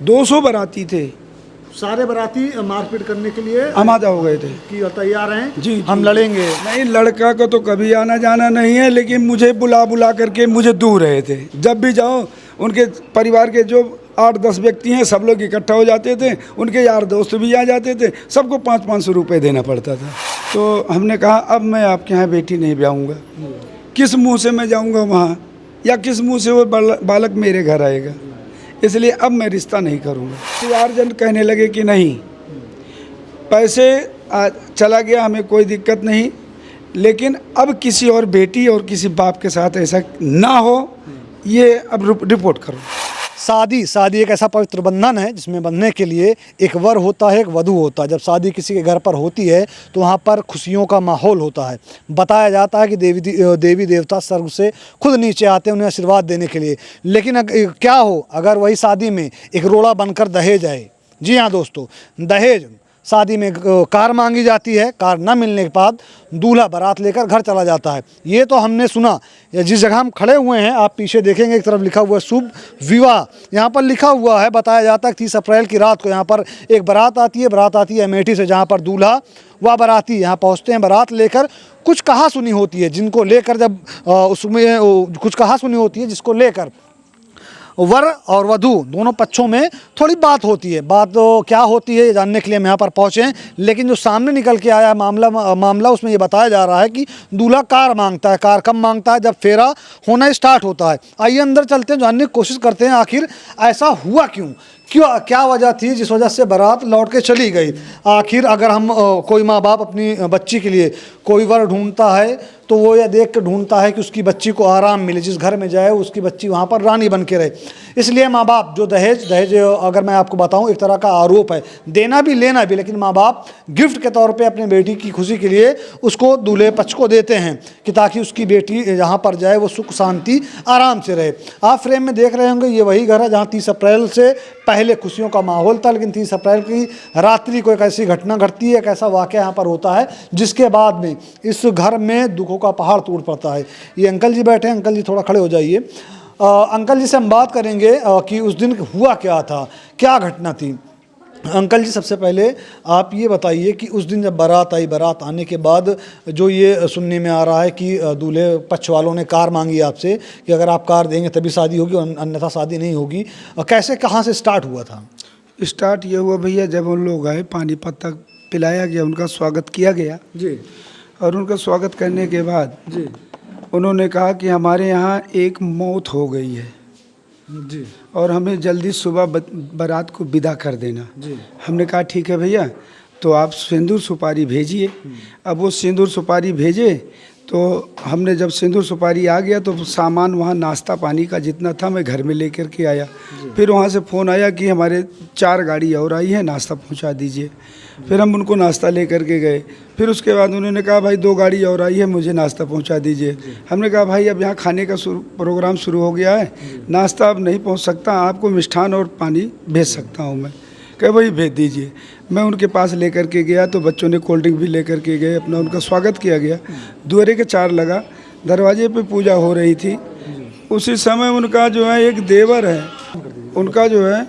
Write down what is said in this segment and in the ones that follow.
200 बाराती थे। सारे बाराती मारपीट करने के लिए आमादा हो गए थे कि तैयार हैं जी, हम लड़ेंगे। नहीं, लड़का का तो कभी आना जाना नहीं है, लेकिन मुझे बुला बुला करके मुझे दूर रहे थे। जब भी जाओ उनके परिवार के जो 8-10 व्यक्ति हैं सब लोग इकट्ठा हो जाते थे, उनके यार दोस्त भी आ जाते थे, सबको 500-500 रुपये देना पड़ता था। तो हमने कहा अब मैं आपके यहाँ बेटी नहीं ब्याऊँगा, किस मुँह से मैं जाऊँगा वहाँ, या किस मुँह से वो बालक मेरे घर आएगा, इसलिए अब मैं रिश्ता नहीं करूँगा। परिवारजन कहने लगे कि नहीं, पैसे चला गया, हमें कोई दिक्कत नहीं, लेकिन अब किसी और बेटी और किसी बाप के साथ ऐसा ना हो, ये अब रिपोर्ट करो। शादी एक ऐसा पवित्र बंधन है जिसमें बंधने के लिए एक वर होता है, एक वधू होता है। जब शादी किसी के घर पर होती है तो वहाँ पर खुशियों का माहौल होता है। बताया जाता है कि देवी देवता स्वर्ग से खुद नीचे आते हैं उन्हें आशीर्वाद देने के लिए। लेकिन क्या हो अगर वही शादी में एक रोड़ा बनकर दहेज आए। जी हाँ दोस्तों, दहेज शादी में कार मांगी जाती है, कार न मिलने के बाद दूल्हा बारात लेकर घर चला जाता है। ये तो हमने सुना। जिस जगह हम खड़े हुए हैं आप पीछे देखेंगे एक तरफ लिखा हुआ है शुभ विवाह, यहाँ पर लिखा हुआ है। बताया जाता है 30 अप्रैल की रात को यहाँ पर एक बारात आती है अमेठी से, जहाँ पर दूल्हा व बाराती यहाँ पहुँचते हैं बारात लेकर। कुछ कहा सुनी होती है जिनको लेकर, जब उसमें कुछ कहा सुनी होती है जिसको लेकर वर और वधू दोनों पक्षों में थोड़ी बात होती है। बात क्या होती है ये जानने के लिए हम यहाँ पर पहुँचे हैं। लेकिन जो सामने निकल के आया मामला उसमें ये बताया जा रहा है कि दूल्हा कार मांगता है। कार कब मांगता है? जब फेरा होना स्टार्ट होता है। आइए अंदर चलते हैं, जानने की कोशिश करते हैं आखिर ऐसा हुआ क्यों, क्या वजह थी जिस वजह से बारात लौट के चली गई। आखिर अगर हम कोई माँ बाप अपनी बच्ची के लिए कोई वर ढूंढता है तो वो यह देख के ढूंढता है कि उसकी बच्ची को आराम मिले, जिस घर में जाए उसकी बच्ची वहाँ पर रानी बन के रहे। इसलिए माँ बाप जो दहेज अगर मैं आपको बताऊँ एक तरह का आरोप है, देना भी लेना भी, लेकिन माँ बाप गिफ्ट के तौर पे अपनी बेटी की खुशी के लिए उसको दूल्हे पक्ष को देते हैं कि ताकि उसकी बेटी जहाँ पर जाए वो सुख शांति आराम से रहे। आप फ्रेम में देख रहे होंगे ये वही घर है जहाँ 30 अप्रैल से पहले खुशियों का माहौल था, लेकिन 30 अप्रैल की रात्रि को एक ऐसी घटना घटती है, एक ऐसा वाक़या यहाँ पर होता है जिसके बाद में इस घर में दुखों का पहाड़ टूट पड़ता है। ये अंकल जी बैठे हैं, अंकल जी थोड़ा खड़े हो जाइए। अंकल जी से हम बात करेंगे कि उस दिन हुआ क्या था, क्या घटना थी। अंकल जी सबसे पहले आप ये बताइए कि उस दिन जब बारात आई, बारात आने के बाद जो ये सुनने में आ रहा है कि दूल्हे पक्ष वालों ने कार मांगी आपसे कि अगर आप कार देंगे तभी शादी होगी और अन्यथा शादी नहीं होगी, कैसे कहाँ से स्टार्ट हुआ था? स्टार्ट ये हुआ भैया, जब उन लोग आए पानीपत तक पिलाया गया, उनका स्वागत किया गया जी। और उनका स्वागत करने के बाद जी। उन्होंने कहा कि हमारे यहाँ एक मौत हो गई है जी। और हमें जल्दी सुबह बारात को विदा कर देना। जी। हमने कहा ठीक है भैया, तो आप सिंदूर सुपारी भेजिए। अब वो सिंदूर सुपारी भेजे तो हमने जब सिंदूर सुपारी आ गया तो सामान वहाँ नाश्ता पानी का जितना था मैं घर में लेकर के आया। फिर वहाँ से फ़ोन आया कि हमारे 4 गाड़ी और आई है, नाश्ता पहुँचा दीजिए। फिर हम उनको नाश्ता लेकर के गए। फिर उसके बाद उन्होंने कहा भाई 2 गाड़ी और आई है, मुझे नाश्ता पहुंचा दीजिए। हमने कहा भाई अब यहाँ खाने का प्रोग्राम शुरू हो गया है, नाश्ता अब नहीं पहुंच सकता, आपको मिष्ठान और पानी भेज सकता हूं मैं। कहे भाई भेज दीजिए। मैं उनके पास लेकर के गया तो बच्चों ने कोल्ड ड्रिंक भी लेकर के गए, अपना उनका स्वागत किया गया। दुअरे के 4 लगा, दरवाजे पर पूजा हो रही थी। उसी समय उनका जो है एक देवर है, उनका जो है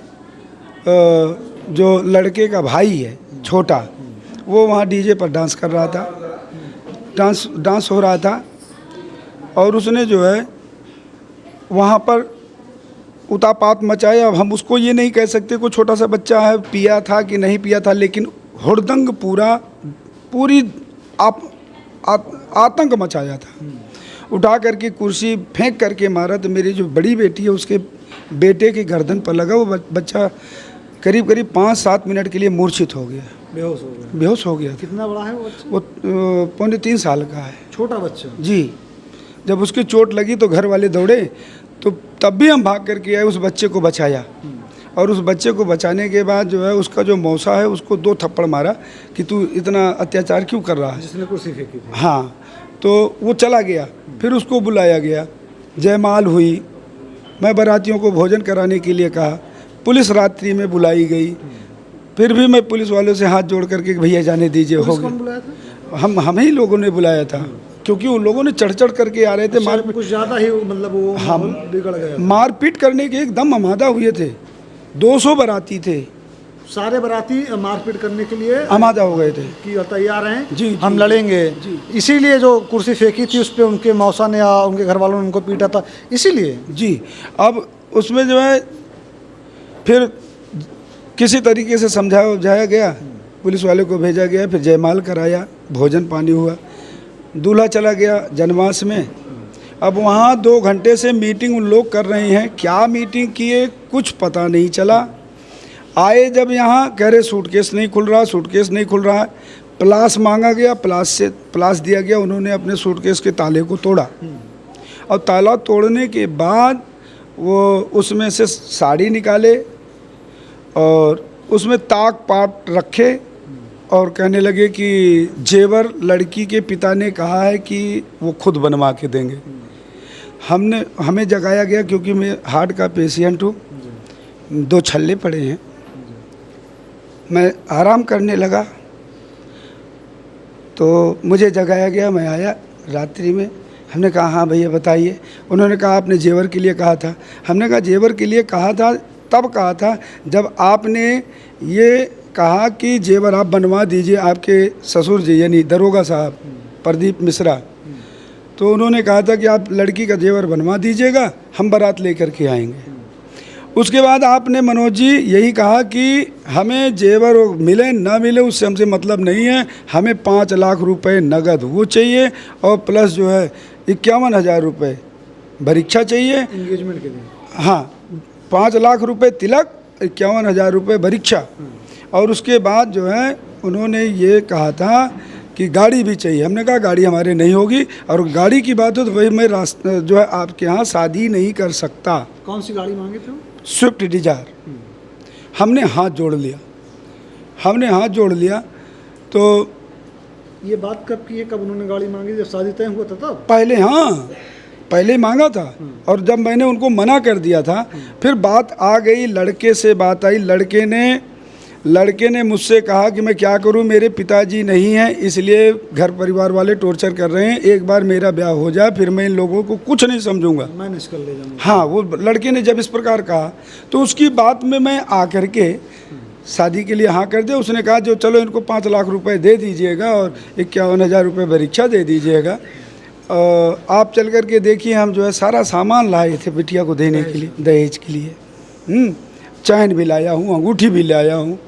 जो लड़के का भाई है छोटा, वो वहाँ डीजे पर डांस कर रहा था, डांस हो रहा था और उसने जो है वहाँ पर उतापात मचाया। अब हम उसको ये नहीं कह सकते कोई छोटा सा बच्चा है पिया था कि नहीं पिया था, लेकिन हुड़दंग पूरी आतंक मचाया था। उठा करके कुर्सी फेंक करके मारा तो मेरी जो बड़ी बेटी है उसके बेटे की गर्दन पर लगा। वो बच्चा करीब 5-7 मिनट के लिए मूर्छित हो गया, बेहोश हो गया। कितना बड़ा है वो बच्चा? वो 3.25 साल का है, छोटा बच्चा जी। जब उसकी चोट लगी तो घर वाले दौड़े, तो तब भी हम भाग करके आए, उस बच्चे को बचाया। और उस बच्चे को बचाने के बाद जो है उसका जो मौसा है उसको 2 थप्पड़ मारा कि तू इतना अत्याचार क्यों कर रहा है, जिसने कुर्सी फेंकी थी। हाँ, तो वो चला गया। फिर उसको बुलाया गया, जयमाल हुई, मैं बारातियों को भोजन कराने के लिए कहा, पुलिस रात्रि में बुलाई गई। फिर भी मैं पुलिस वालों से हाथ जोड़ करके भैया जाने दीजिए, हो गया। हम ही लोगों ने बुलाया था, क्योंकि उन लोगों ने चढ़ करके आ रहे थे। कुछ ज़्यादा ही मतलब वो हम बिगड़ गया, मारपीट करने के एकदम आमादा हुए थे। 200 बाराती थे, सारे बाराती मारपीट करने के लिए आमादा हो गए थे कि तैयार हैं, जी, जी, हम लड़ेंगे। इसीलिए जो कुर्सी फेंकी थी उस पर उनके मौसा ने या उनके घर वालों ने उनको पीटा था, इसीलिए। जी। अब उसमें जो है फिर किसी तरीके से समझाया गया, पुलिस वाले को भेजा गया, फिर जयमाल कराया, भोजन पानी हुआ, दूल्हा चला गया जनवास में। अब वहाँ 2 घंटे से मीटिंग उन लोग कर रहे हैं, क्या मीटिंग किए कुछ पता नहीं चला। आए जब यहाँ कह रहे सूटकेस नहीं खुल रहा, सूटकेस नहीं खुल रहा है। प्लास मांगा गया, प्लास दिया गया, उन्होंने अपने सूटकेस के ताले को तोड़ा और ताला तोड़ने के बाद वो उसमें से साड़ी निकाले और उसमें ताक पाट रखे और कहने लगे कि जेवर लड़की के पिता ने कहा है कि वो खुद बनवा के देंगे। हमें जगाया गया क्योंकि मैं हार्ट का पेशेंट हूँ, 2 छल्ले पड़े हैं। मैं आराम करने लगा तो मुझे जगाया गया, मैं आया रात्रि में। हमने कहा हाँ भैया बताइए। उन्होंने कहा आपने जेवर के लिए कहा था। हमने कहा जेवर के लिए कहा था तब कहा था जब आपने ये कहा कि जेवर आप बनवा दीजिए, आपके ससुर जी यानी दरोगा साहब प्रदीप मिश्रा, तो उन्होंने कहा था कि आप लड़की का जेवर बनवा दीजिएगा, हम बारात लेकर के आएंगे। उसके बाद आपने मनोज जी यही कहा कि हमें जेवर मिले ना मिले उससे हमसे मतलब नहीं है, हमें 5 लाख रुपए नगद वो चाहिए और प्लस जो है 51,000 रुपये परीक्षा चाहिए एंगेजमेंट के लिए। हाँ, 5 लाख रुपए तिलक, 51,000 रुपये परीक्षा। और उसके बाद जो है उन्होंने ये कहा था कि गाड़ी भी चाहिए। हमने कहा गाड़ी हमारे नहीं होगी, और गाड़ी की बात हो तो वही मैं रास्ता जो है आपके यहाँ शादी नहीं कर सकता। कौन सी गाड़ी मांगे थे? Swift Dzire. हमने हाथ जोड़ लिया। तो ये बात कब की है, कब उन्होंने गाड़ी मांगी? जब शादी तय हुआ था तब? पहले, हाँ पहले मांगा था। और जब मैंने उनको मना कर दिया था, फिर बात आ गई, लड़के से बात आई। लड़के ने मुझसे कहा कि मैं क्या करूं, मेरे पिताजी नहीं हैं, इसलिए घर परिवार वाले टॉर्चर कर रहे हैं, एक बार मेरा ब्याह हो जाए फिर मैं इन लोगों को कुछ नहीं समझूंगा, मैनेज कर ले जाऊंगा। हाँ, वो लड़के ने जब इस प्रकार कहा तो उसकी बात में मैं आकर के शादी के लिए हाँ कर दिया। उसने कहा जो चलो इनको 5 लाख रुपए दे दीजिएगा और 51,000 रुपये परीक्षा दे दीजिएगा। आप चल कर के देखिए, हम जो है सारा सामान लाए थे बिटिया को देने के लिए, दहेज के लिए। चैन भी लाया हूँ, अंगूठी भी लाया हूँ,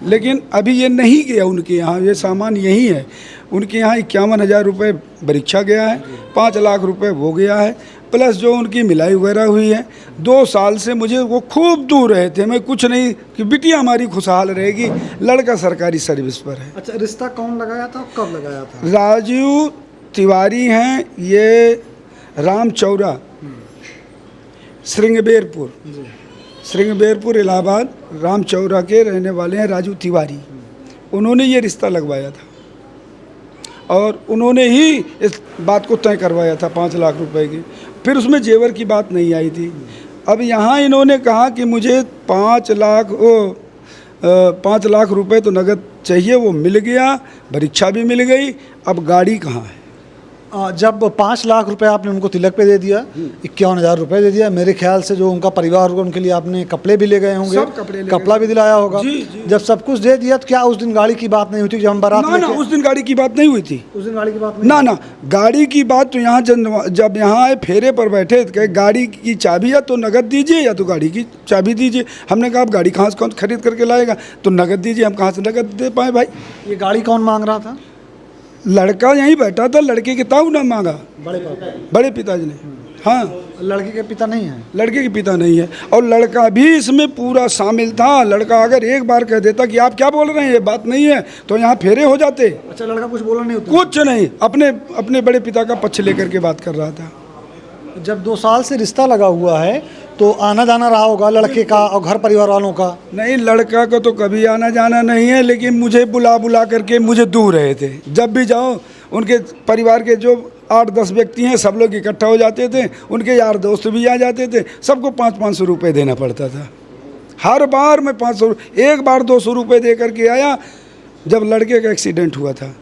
लेकिन अभी ये नहीं गया उनके यहाँ, ये सामान यही है। उनके यहाँ 51,000 रुपये परीक्षा गया है, 5 लाख रुपए वो गया है, प्लस जो उनकी मिलाई वगैरह हुई है। 2 साल से मुझे वो खूब दूर रहे थे, मैं कुछ नहीं कि बिटिया हमारी खुशहाल रहेगी, लड़का सरकारी सर्विस पर है। अच्छा, रिश्ता कौन लगाया था, कब लगाया था? राजीव तिवारी हैं, ये रामचौरा, श्रृंगबेरपुर इलाहाबाद रामचौरा के रहने वाले हैं राजू तिवारी। उन्होंने ये रिश्ता लगवाया था और उन्होंने ही इस बात को तय करवाया था 5 लाख रुपए की। फिर उसमें जेवर की बात नहीं आई थी। अब यहाँ इन्होंने कहा कि मुझे 5 लाख रुपए तो नगद चाहिए, वो मिल गया, परीक्षा भी मिल गई, अब गाड़ी कहाँ है? जब 5 लाख रुपए आपने उनको तिलक पे दे दिया, 51,000 रुपए दे दिया, मेरे ख्याल से जो उनका परिवार होगा उनके लिए आपने कपड़े भी ले गए होंगे, सब कपड़ा भी दिलाया होगा। जी। जब सब कुछ दे दिया तो क्या उस दिन गाड़ी की बात नहीं हुई थी? जब हम बारात ना, उस दिन गाड़ी की बात नहीं हुई थी। उस दिन गाड़ी की बात नहीं? ना, गाड़ी की बात तो यहाँ जब यहाँ आए फेरे पर बैठे थे, गाड़ी की चाबी या तो नगद दीजिए या तो गाड़ी की चाबी दीजिए। हमने कहा आप गाड़ी कहाँ से कौन खरीद करके लाएगा, तो नगद दीजिए। हम कहाँ से नगद दे पाए भाई? ये गाड़ी कौन मांग रहा था? लड़का यहीं बैठा था, लड़के के ताऊ ने मांगा, बड़े पिताजी ने। हाँ, लड़के के पिता नहीं है? लड़के के पिता नहीं है, और लड़का भी इसमें पूरा शामिल था। लड़का अगर एक बार कह देता कि आप क्या बोल रहे हैं, ये बात नहीं है, तो यहाँ फेरे हो जाते। अच्छा, लड़का कुछ बोला नहीं होता? कुछ नहीं, अपने बड़े पिता का पक्ष लेकर के बात कर रहा था। जब 2 साल से रिश्ता लगा हुआ है तो आना जाना रहा होगा लड़के का और घर परिवार वालों का? नहीं, लड़का का तो कभी आना जाना नहीं है, लेकिन मुझे बुला करके मुझे दूर रहे थे। जब भी जाओ उनके परिवार के जो 8-10 व्यक्ति हैं सब लोग इकट्ठा हो जाते थे, उनके यार दोस्त भी आ जाते थे, सबको 500-500 रुपये देना पड़ता था। हर बार मैं 500, एक बार 200 रुपये दे करके आया। जब लड़के का एक्सीडेंट हुआ था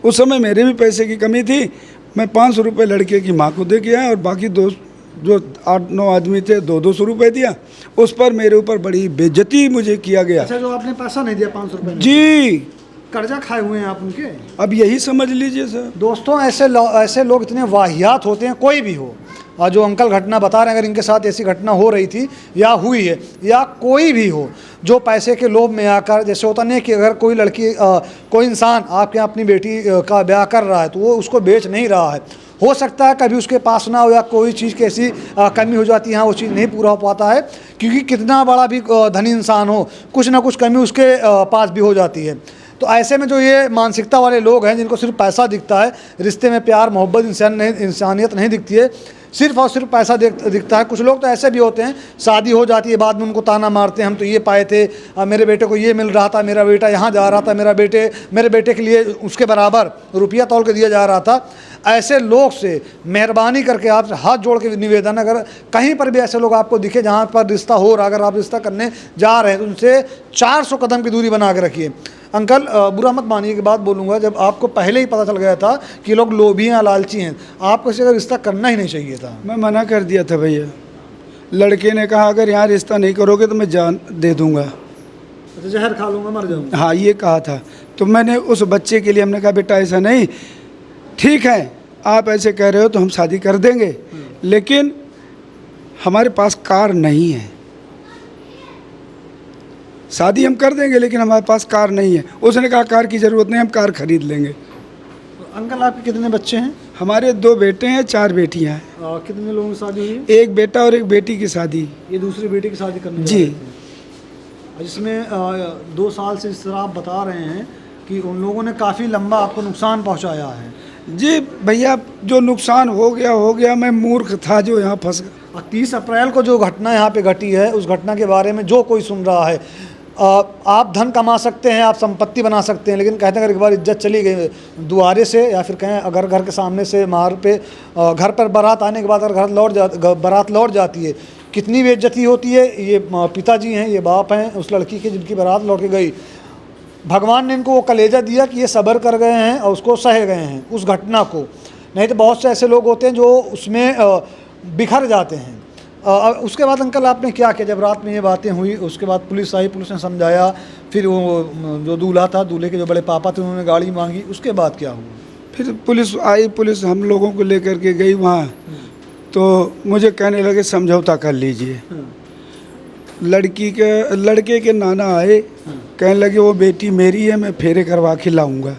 उस समय मेरे भी पैसे की कमी थी, मैं 500 रुपये लड़के की माँ को दे के आया और बाकी जो 8-9 आदमी थे 200 रुपये दिया, उस पर मेरे ऊपर बड़ी बेइज्जती मुझे किया गया। अच्छा, जो आपने पैसा नहीं दिया 500 रुपये, जी, कर्जा खाए हुए हैं आप उनके। अब यही समझ लीजिए सर। दोस्तों, ऐसे लोग इतने वाहियात होते हैं, कोई भी हो। और जो अंकल घटना बता रहे हैं, अगर इनके साथ ऐसी घटना हो रही थी या हुई है, या कोई भी हो जो पैसे के लोभ में आकर, जैसे होता नहीं कि अगर कोई लड़की कोई इंसान आपके यहाँ अपनी बेटी का ब्याह कर रहा है तो वो उसको बेच नहीं रहा है, हो सकता है कभी उसके पास ना हो या कोई चीज़ की ऐसी कमी हो जाती है, हाँ वो चीज़ नहीं पूरा हो पाता है, क्योंकि कितना बड़ा भी धनी इंसान हो, कुछ ना कुछ कमी उसके पास भी हो जाती है। तो ऐसे में जो ये मानसिकता वाले लोग हैं, जिनको सिर्फ पैसा दिखता है, रिश्ते में प्यार मोहब्बत इंसानियत नहीं दिखती है, सिर्फ और सिर्फ पैसा दिखता है। कुछ लोग तो ऐसे भी होते हैं, शादी हो जाती है, बाद में उनको ताना मारते हैं, हम तो ये पाए थे, मेरे बेटे को ये मिल रहा था, मेरा बेटा यहाँ जा रहा था, मेरे बेटे के लिए उसके बराबर रुपया तौल के दिया जा रहा था। ऐसे लोग से मेहरबानी करके आप हाथ जोड़ के निवेदन, अगर कहीं पर भी ऐसे लोग आपको दिखे जहाँ पर रिश्ता हो रहा, अगर आप रिश्ता करने जा रहे हैं तो उनसे 400 कदम की दूरी बना के रखिए। अंकल, बुरा मत मानिए कि बात बोलूँगा, जब आपको पहले ही पता चल गया था कि लोग लोभी हैं, लालची हैं, आपको इससे रिश्ता करना ही नहीं चाहिए था। मैं मना कर दिया था भैया। लड़के ने कहा अगर यहाँ रिश्ता नहीं करोगे तो मैं जान दे दूँगा। अच्छा, जहर खा लूँगा, मर जाऊँगा। हाँ, ये कहा था। तो मैंने उस बच्चे के लिए हमने कहा बेटा ऐसा नहीं, ठीक है आप ऐसे कह रहे हो तो हम शादी कर देंगे, लेकिन हमारे पास कार नहीं है, शादी हम कर देंगे लेकिन हमारे पास कार नहीं है। उसने कहा कार की ज़रूरत नहीं, हम कार खरीद लेंगे। अंकल, आपके कितने बच्चे हैं? हमारे 2 बेटे हैं, 4 बेटियां हैं। कितने लोगों की शादी हुई है? एक बेटा और एक बेटी की शादी। ये दूसरी बेटी की शादी करने जी। जिसमें 2 साल से इस तरह आप बता रहे हैं कि उन लोगों ने काफ़ी लंबा आपको नुकसान पहुंचाया है। जी भैया, जो नुकसान हो गया, मैं मूर्ख था जो यहाँ फंस गया। 30 अप्रैल को जो घटना यहाँ पे घटी है, उस घटना के बारे में जो कोई सुन रहा है, आप धन कमा सकते हैं, आप संपत्ति बना सकते हैं, लेकिन कहते हैं अगर एक बार इज्जत चली गई दुआरे से, या फिर कहें अगर घर के सामने से मार पे, घर पर बारात आने के बाद अगर बारात लौट जाती है, कितनी बेइज्जती होती है। ये पिताजी हैं, ये बाप हैं उस लड़की के जिनकी बारात लौट के गई। भगवान ने इनको वो कलेजा दिया कि ये सब्र कर गए हैं और उसको सह गए हैं उस घटना को, नहीं तो बहुत से ऐसे लोग होते हैं जो उसमें बिखर जाते हैं। उसके बाद अंकल आपने क्या किया जब रात में ये बातें हुई? उसके बाद पुलिस आई, पुलिस ने समझाया, फिर वो जो दूल्हा था, दूल्हे के जो बड़े पापा थे, उन्होंने गाड़ी मांगी, उसके बाद क्या हुआ? फिर पुलिस आई, पुलिस हम लोगों को लेकर के गई वहाँ, तो मुझे कहने लगे समझौता कर लीजिए। लड़के के नाना आए, कहने लगे वो बेटी मेरी है, मैं फेरे करवा के लाऊंगा।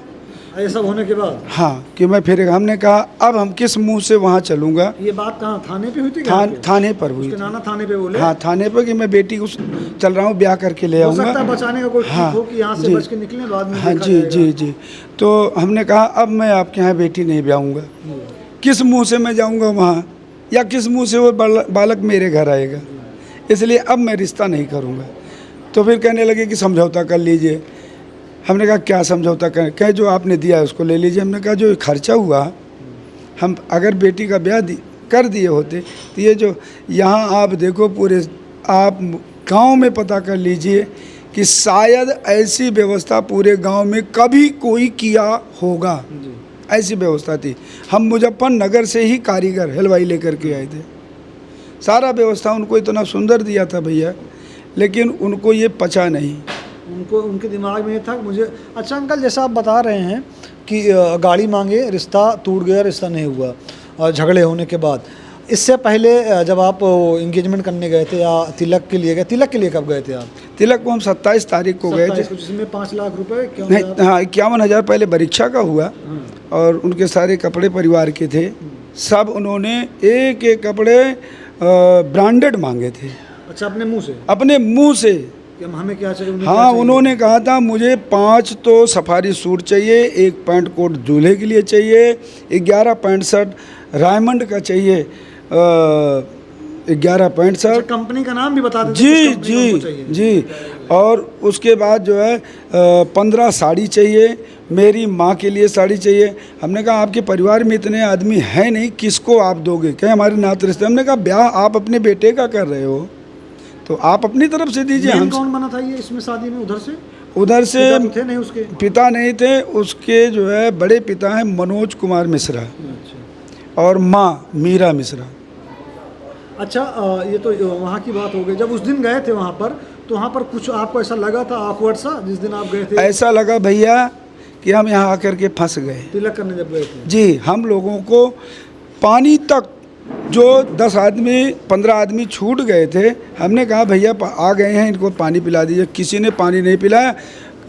ये सब होने के बाद? हाँ, कि मैं फेरे। हमने कहा अब हम किस मुंह से वहाँ चलूँगा। ये बात कहाँ, थाने पे हुई थी? थाने पर हुई। उसके नाना थाने पे बोले? हाँ, थाने पर कि मैं बेटी को चल रहा हूँ, ब्याह करके ले आऊँगा। हो सकता है बचाने का कोई हाँ, हो कि यहाँ से बच के निकले बाद में। हाँ जी जी जी। तो हमने कहा अब मैं आपके यहाँ बेटी नहीं ब्याहूँगा। किस मुँह से मैं जाऊँगा वहाँ, या किस मुँह से वो बालक मेरे घर आएगा, इसलिए अब मैं रिश्ता नहीं करूँगा। तो फिर कहने लगे कि समझौता कर लीजिए। हमने कहा क्या समझौता करें? कहे जो आपने दिया है उसको ले लीजिए। हमने कहा जो खर्चा हुआ, हम अगर बेटी का ब्याह कर दिए होते तो ये जो यहाँ आप देखो, पूरे आप गांव में पता कर लीजिए कि शायद ऐसी व्यवस्था पूरे गांव में कभी कोई किया होगा, ऐसी व्यवस्था थी। हम मुजफ्फरनगर से ही कारीगर हलवाई लेकर के आए थे, सारा व्यवस्था उनको इतना सुंदर दिया था भैया, लेकिन उनको ये पचा नहीं। उनको, उनके दिमाग में ये था मुझे। अच्छा अंकल, जैसा आप बता रहे हैं कि गाड़ी मांगे, रिश्ता टूट गया, रिश्ता नहीं हुआ, और झगड़े होने के बाद, इससे पहले जब आप इंगेजमेंट करने गए थे या तिलक के लिए गए, तिलक के लिए कब गए थे आप? तिलक को हम 27 तारीख को गए थे, जिसमें 5 लाख रुपए नहीं, हाँ 51,000 पहले परीक्षा का हुआ, और उनके सारे कपड़े परिवार के थे, सब उन्होंने एक एक कपड़े ब्रांडेड मांगे थे। अच्छा, अपने मुँह से? अपने मुँह से। हमें क्या चाहिए? हाँ, उन्होंने कहा था मुझे 5 तो सफारी सूट चाहिए, 1 पैंट कोट दूल्हे के लिए चाहिए, 11 पैंट शर्ट रायमंड का चाहिए, 11 पैंट शर्ट। अच्छा, कंपनी का नाम भी बता दें? जी जी जी। और उसके बाद जो है 15 साड़ी चाहिए, मेरी माँ के लिए साड़ी चाहिए। हमने कहा आपके परिवार में इतने आदमी हैं नहीं, किसको आप दोगे? कहे हमारे नात रिश्ते। हमने कहा ब्याह आप अपने बेटे का कर रहे हो तो आप अपनी तरफ से दीजिए। हम कौन बना था ये इसमें शादी में? उधर से पिता थे नहीं उसके? पिता नहीं थे उसके, जो है बड़े पिता हैं मनोज कुमार मिश्रा, और माँ मीरा मिश्रा। अच्छा, ये तो वहाँ की बात हो गई। जब उस दिन गए थे वहाँ पर, तो वहाँ पर कुछ आपको ऐसा लगा था ऑकवर्ड सा जिस दिन आप गए थे? ऐसा लगा भैया कि हम यहाँ आकर के फंस गए। तिलक करने जब गए थे? जी, हम लोगों को पानी तक जो 10 आदमी 15 आदमी छूट गए थे, हमने कहा भैया आ गए हैं, इनको पानी पिला दीजिए। किसी ने पानी नहीं पिलाया।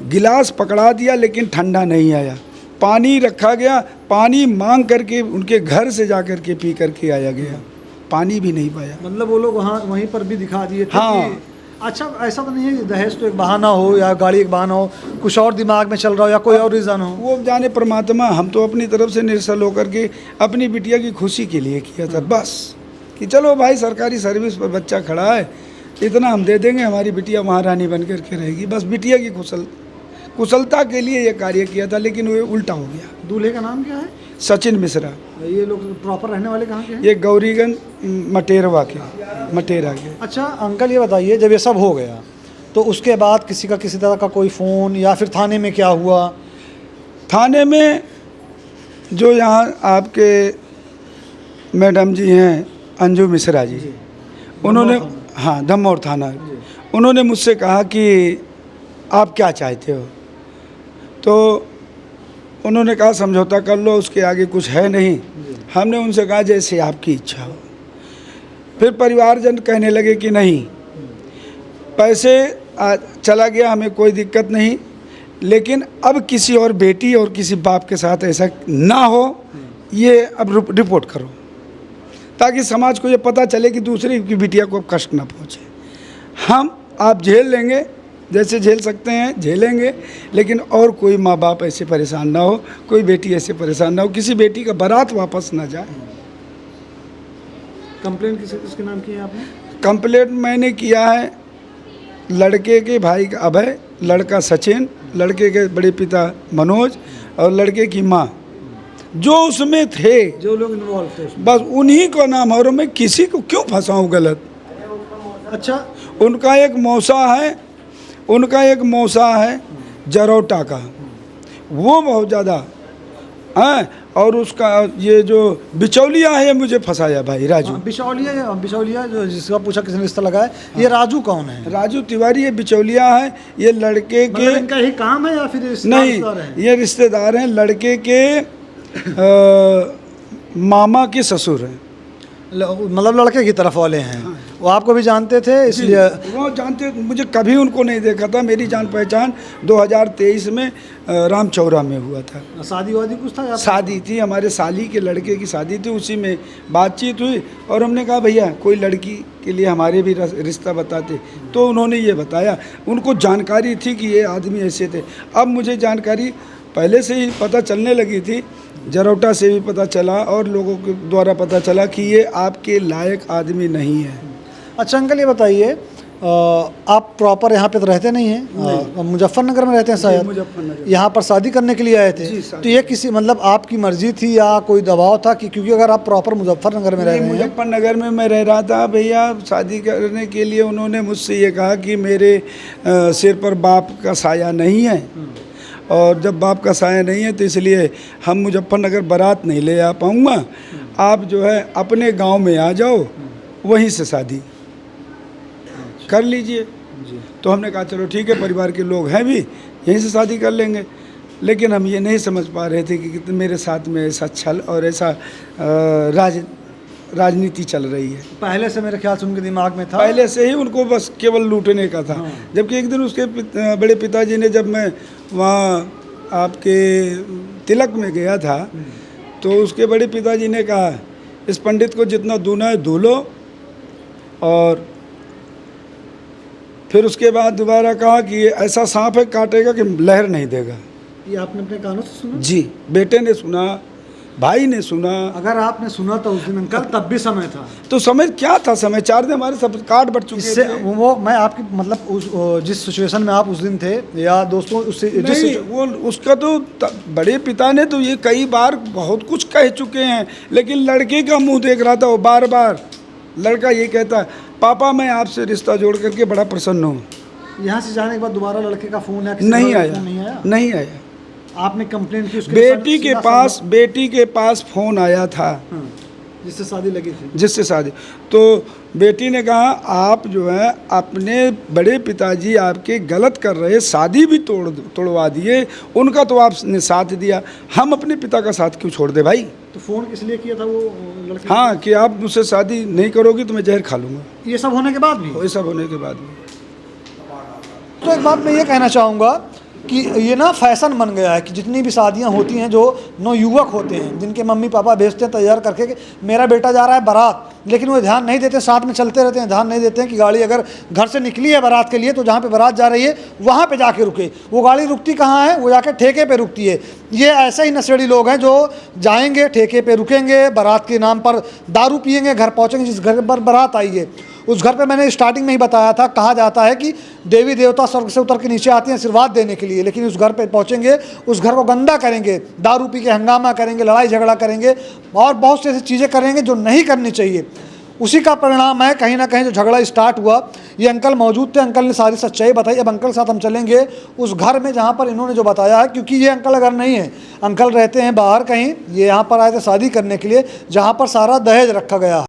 गिलास पकड़ा दिया लेकिन ठंडा नहीं आया। पानी रखा गया, पानी मांग करके उनके घर से जा कर के पी करके आया गया, पानी भी नहीं पाया। मतलब वो लोग वहाँ वहीं पर भी दिखा दिए थे हाँ। कि अच्छा, ऐसा तो नहीं है दहेज तो एक बहाना हो या गाड़ी एक बहाना हो, कुछ और दिमाग में चल रहा हो या कोई और रीज़न हो? वो जाने परमात्मा, हम तो अपनी तरफ से निरसल होकर के अपनी बिटिया की खुशी के लिए किया था बस, कि चलो भाई सरकारी सर्विस पर बच्चा खड़ा है, इतना हम दे देंगे, हमारी बिटिया महारानी बन कर के रहेगी। बस बिटिया की कुशलता के लिए ये कार्य किया था, लेकिन वो उल्टा हो गया। दूल्हे का नाम क्या है? सचिन मिश्रा। ये लोग प्रॉपर रहने वाले कहाँ के हैं? ये गौरीगंज मटेरवा के, मटेरा के। अच्छा अंकल, ये बताइए, जब ये सब हो गया तो उसके बाद किसी तरह का कोई फ़ोन या फिर थाने में क्या हुआ? थाने में जो यहाँ आपके मैडम जी हैं अंजू मिश्रा जी, उन्होंने, हाँ दमोर थाना, उन्होंने मुझसे कहा कि आप क्या चाहते हो, तो उन्होंने कहा समझौता कर लो, उसके आगे कुछ है नहीं। हमने उनसे कहा जैसे आपकी इच्छा हो। फिर परिवारजन कहने लगे कि नहीं, पैसे चला गया, हमें कोई दिक्कत नहीं, लेकिन अब किसी और बेटी और किसी बाप के साथ ऐसा ना हो, ये अब रिपोर्ट करो, ताकि समाज को ये पता चले कि दूसरी की बिटिया को कष्ट ना पहुँचे। हम आप झेल लेंगे, जैसे झेल सकते हैं झेलेंगे, लेकिन और कोई माँ बाप ऐसे परेशान ना हो, कोई बेटी ऐसे परेशान ना हो, किसी बेटी का बारात वापस ना जाए। कंप्लेन किसके नाम की है आपने? कंप्लेंट मैंने किया है लड़के के भाई का अभय, लड़का सचिन, लड़के के बड़े पिता मनोज और लड़के की माँ जो उसमें थे, जो लोग इन्वॉल्व थे उसमें। बस उन्हीं को नाम, और मैं किसी को क्यों फंसाऊँ गलत। अच्छा, उनका एक मौसा है जरौटा का, वो बहुत ज़्यादा हैं, और उसका ये जो बिचौलिया है, मुझे फंसाया भाई राजू। बिचौलिया जो जिसका पूछा किसने रिश्ता लगाया, ये राजू कौन है? राजू तिवारी, ये बिचौलिया है, ये लड़के के, मतलब इनका ही काम है या फिर नहीं, ये रिश्तेदार हैं, लड़के के मामा के ससुर हैं, मतलब लड़के की तरफ वाले हैं। हाँ। वो आपको भी जानते थे इसलिए? वो जानते, मुझे कभी उनको नहीं देखा था। मेरी जान पहचान 2023 में रामचौरा में हुआ था। शादी वादी कुछ था? शादी थी, हमारे साली के लड़के की शादी थी, उसी में बातचीत हुई, और हमने कहा भैया कोई लड़की के लिए हमारे भी रिश्ता बताते, तो उन्होंने ये बताया। उनको जानकारी थी कि ये आदमी ऐसे थे। अब मुझे जानकारी पहले से ही पता चलने लगी थी, जरौटा से भी पता चला और लोगों के द्वारा पता चला कि ये आपके लायक आदमी नहीं है। अच्छा अंकल, ये बताइए, आप प्रॉपर यहाँ पे तो रहते नहीं हैं, मुजफ्फरनगर में रहते हैं शायद? मुजफ्फरनगर। यहाँ पर शादी करने के लिए आए थे? तो ये किसी मतलब आपकी मर्जी थी या कोई दबाव था कि क्योंकि अगर आप प्रॉपर मुजफ्फरनगर में रह रहे हैं? मुजफ्फरनगर में मैं रह रहा था भैया। शादी करने के लिए उन्होंने मुझसे ये कहा कि मेरे सिर पर बाप का साया नहीं है, और जब बाप का साया नहीं है तो इसलिए हम मुजफ्फरनगर बारात नहीं ले आ पाऊँगा, आप जो है अपने गांव में आ जाओ, वहीं से शादी कर लीजिए। तो हमने कहा चलो ठीक है, परिवार के लोग हैं भी, यहीं से शादी कर लेंगे। लेकिन हम ये नहीं समझ पा रहे थे कि मेरे साथ में ऐसा छल और ऐसा राजनीति चल रही है। पहले से मेरे ख्याल से उनके दिमाग में था, पहले से ही उनको बस केवल लूटने का था। हाँ। जबकि एक दिन उसके बड़े पिताजी ने, जब मैं वहाँ आपके तिलक में गया था, तो उसके बड़े पिताजी ने कहा इस पंडित को जितना दूना है धो लो, और फिर उसके बाद दोबारा कहा कि ये ऐसा सांप है काटेगा कि लहर नहीं देगा। ये आपने अपने कानों से सुना? जी, बेटे ने सुना, भाई ने सुना। अगर आपने सुना तो उस दिन अंकल तब भी समय था, तो समय क्या था, समय 4 दिन हमारे सब कार्ड बढ़ चुके थे। वो मैं आपकी मतलब जिस सिचुएशन में आप उस दिन थे या दोस्तों उससे नहीं, वो उसका तो बड़े पिता ने तो ये कई बार बहुत कुछ कह चुके हैं, लेकिन लड़के का मुंह देख रहा था वो बार बार। लड़का ये कहता पापा मैं आपसे रिश्ता जोड़ करके बड़ा प्रसन्न हूँ। यहाँ से जाने के बाद दोबारा लड़के का फ़ोन नहीं आया, नहीं आया। आपने कंप्लेंट की उसके? बेटी के पास फ़ोन आया था, जिससे शादी लगी थी। जिससे शादी। तो बेटी ने कहा आप जो है अपने बड़े पिताजी आपके गलत कर रहे, शादी भी तोड़वा दिए, उनका तो आपने साथ दिया, हम अपने पिता का साथ क्यों छोड़ दे भाई। तो फ़ोन किस लिए किया था वो लड़के? हाँ, कि आप मुझसे शादी नहीं करोगी तो मैं जहर खा लूँगा। ये सब होने के बाद भी? ये सब होने के बाद भी। तो एक बात मैं ये कहना चाहूँगा कि ये ना फैशन बन गया है कि जितनी भी शादियाँ होती हैं, जो नवयुवक होते हैं जिनके मम्मी पापा भेजते हैं तैयार करके कि मेरा बेटा जा रहा है बारात, लेकिन वो ध्यान नहीं देते, साथ में चलते रहते हैं, ध्यान नहीं देते हैं कि गाड़ी अगर घर से निकली है बारात के लिए तो जहाँ पे बारात जा रही है वहाँ पे जाके रुके। वो गाड़ी रुकती कहाँ है? वो जाके ठेके पे रुकती है। ये ऐसे ही नशेड़ी लोग हैं जो जाएंगे ठेके पे, रुकेंगे, बारात के नाम पर दारू पिएंगे, घर पहुँचेंगे, जिस घर पर बारात आई है उस घर पे मैंने स्टार्टिंग में ही बताया था, कहा जाता है कि देवी देवता स्वर्ग से उतर के नीचे आते हैं आशीर्वाद देने के लिए, लेकिन उस घर पे पहुंचेंगे, उस घर को गंदा करेंगे, दारू पी के हंगामा करेंगे, लड़ाई झगड़ा करेंगे और बहुत सी ऐसी चीज़ें करेंगे जो नहीं करनी चाहिए। उसी का परिणाम है कहीं ना कहीं जो झगड़ा स्टार्ट हुआ। ये अंकल मौजूद थे, अंकल ने सारी सच्चाई बताई। अब अंकल के साथ हम चलेंगे उस घर में जहाँ पर इन्होंने जो बताया है, क्योंकि ये अंकल घर नहीं है, अंकल रहते हैं बाहर कहीं, ये यहाँ पर आए थे शादी करने के लिए, जहाँ पर सारा दहेज रखा गया।